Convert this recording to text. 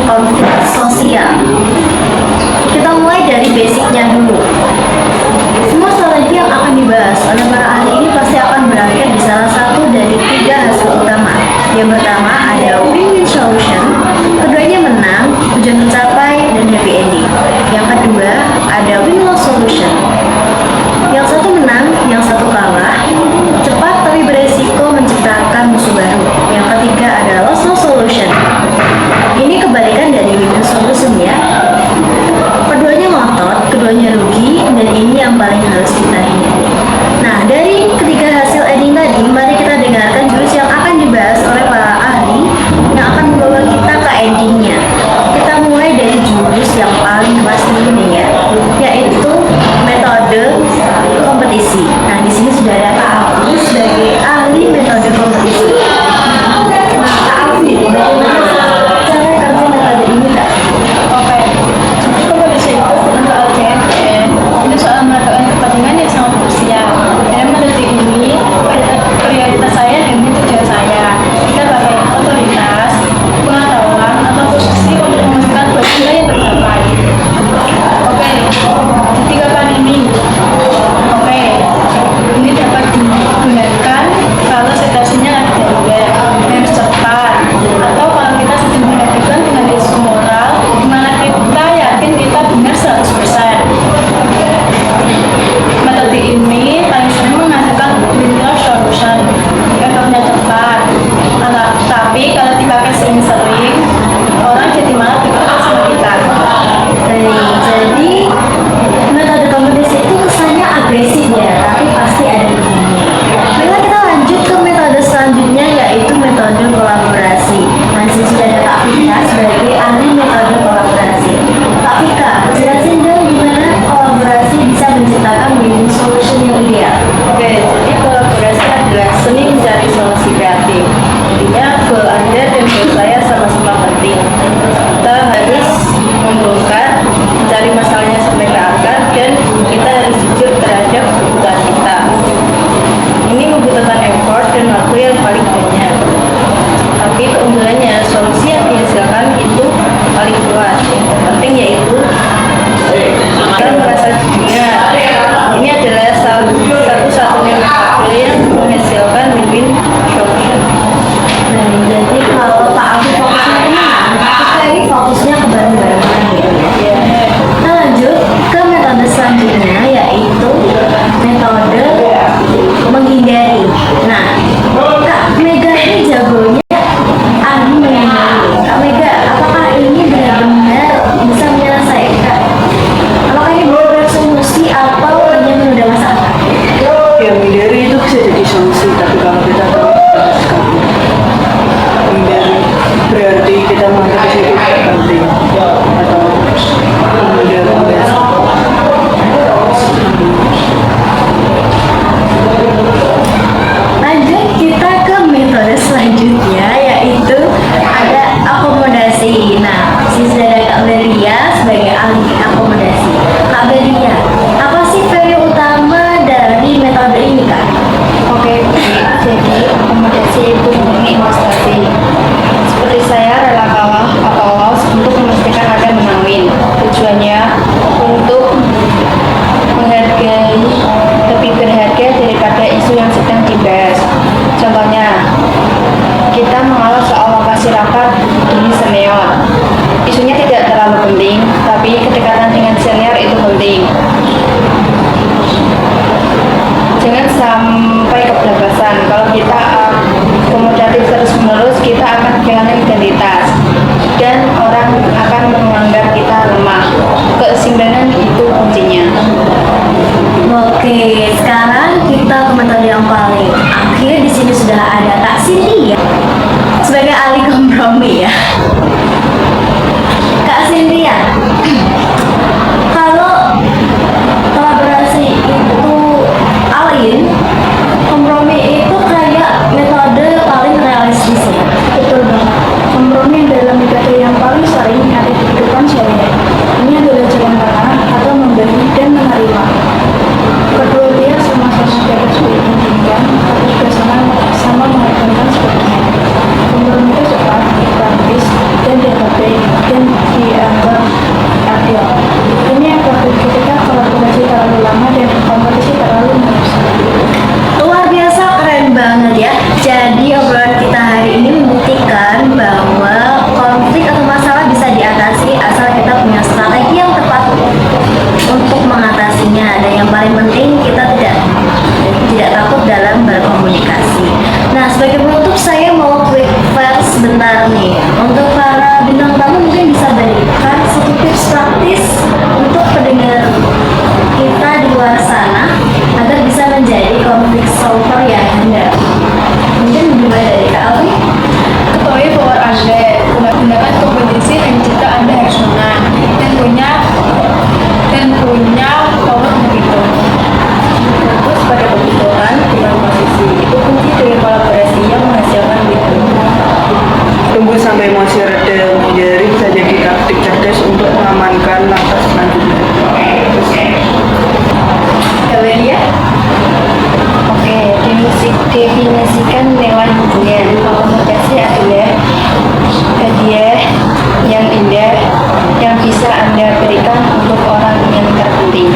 konflik sosial. Kita mulai dari basicnya dulu. Semua strategi yang akan dibahas oleh para ahli ini pasti akan berakhir di salah satu dari tiga hasil utama. Yang pertama ada win-win solution, keduanya menang, tujuan tercapai, dan happy ending. Yang kedua ada win-loss solution, yang satu menang, yang satu kalah, cepat tapi beresiko menciptakan musuh baru. Yang ketiga ada loss-loss solution. Ini kebalikan dari win-win solution ya. Keduanya ngotot, keduanya rugi, dan ini yang paling harus kita hindari. Nah, dari ketiga hasil ending tadi, mari kita dengarkan jurus yang akan dibahas oleh para ahli yang akan membawa kita ke endingnya. Kita mulai dari jurus yang paling pasti ini ya, yaitu metode kompetisi. Nah, di sini sudah ada Kak Alfi sebagai ahli metode kompetisi. Nah, Kak Alfi, bagaimana cara kerja metode ini, Kak? Oke, kompetisi itu untuk LKMN ini soal melakukan kepentingan yang sangat krusial. Dalam metode ini, prioritas saya dan tujuan saya. Kita pakai otoritas, pengetahuan, atau posisi untuk memastikan tujuan yang tercapai. Oke, ditigakan ini. Oke, ini dapat digunakan kalau situasinya lagi darurat, harus cepat, atau kalau kita sedang menghadapkan dengan isu moral, di mana kita yakin kita benar 100%. Metode ini paling sering menghasilkan win-loss solution, efeknya cepat. Tapi kalau dipakai sering-sering, orang jadi malah berkata sama kita. Jadi metode kompetisi itu kesannya agresif ya, tapi pasti ada begini. Baiklah, kita lanjut ke metode selanjutnya, yaitu metode kolaborasi. Masih sudah ada Kak Vika sebagai ahli metode kolaborasi. Kak Vika, jelasin dong gimana kolaborasi bisa menciptakan win-win solution yang ideal. Oke, jadi kolaborasi adalah seni mencari solusi kreatif. Intinya goal Anda dan goal saya sama-sama penting. Kita harus membongkar, mencari masalahnya sampai ke akar, dan kita harus jujur terhadap kebutuhan kita. Ini membutuhkan effort dan waktu yang paling banyak. Tapi keunggulannya, solusi yang dihasilkan itu paling kuat. Yang penting yaitu kita merasa benar. Ini adalah satu-satunya metode yang menghasilkan win-win solution. Nah, jadi kalau Kak Alfi fokusnya kemana? Kita ini fokusnya ke bareng-barengan gitu ya. Kita lanjut ke metode selanjutnya, yaitu metode menghindari. Nah, Kak Mega ini jagonya ahli menghindari. Kak Mega, apakah ini benar-benar bisa menyelesaikan? Apakah ini benar-benar solusi atau hanya menunda masalah? Ya, menghindari itu bisa jadi solusi, tapi kalau kita tahu menghindari berarti kita menganggap itu tidak penting atau menghindari. Lanjut kita ke metode selanjutnya, yaitu ada akomodasi. Nah, sudah ada Kak Beria sebagai ahli akomodasi. Kak Beria, apa sih value utama dari metode ini, Kak? Oke, jadi akomodasi itu murni investasi. Seperti saya rela kalah atau loss untuk memastikan ada menang win. Tujuannya untuk menghargai lebih berharga daripada isu yang sedang dibahas. Contohnya, kita mengalah soal lokasi rapat demi senior. Isunya tidak terlalu penting, tapi kedekatan dengan senior itu penting. Jangan sampai kebablasan. Kalau kita akomodatif terus-menerus, kita akan kehilangan identitas dan orang akan menganggap kita lemah. Keseimbangan itu kuncinya. Oke, sekarang kita ke metode yang paling akhir. Di sini sudah ada Kak Cindy ya, sebagai ahli kompromi ya. Kak Cynthia, kalau kolaborasi itu alin, kompromi itu kayak metode paling realistis ya. Betul banget. Kompromi dalam metode yang paling sering ada di kehidupan sehari-hari. Ini adalah jalan tengah atau membagi dan menerima. Kedua pihak sama-sama dapat diinginkan, tapi juga sama mengorbankan sebagian. Kompromi itu cepat, praktis, mengamankan langkah selanjutnya. Kavelia? Oke, definisikan nilai hubungan. Komunikasi adalah hadiah yang indah yang bisa Anda berikan untuk orang yang terpenting.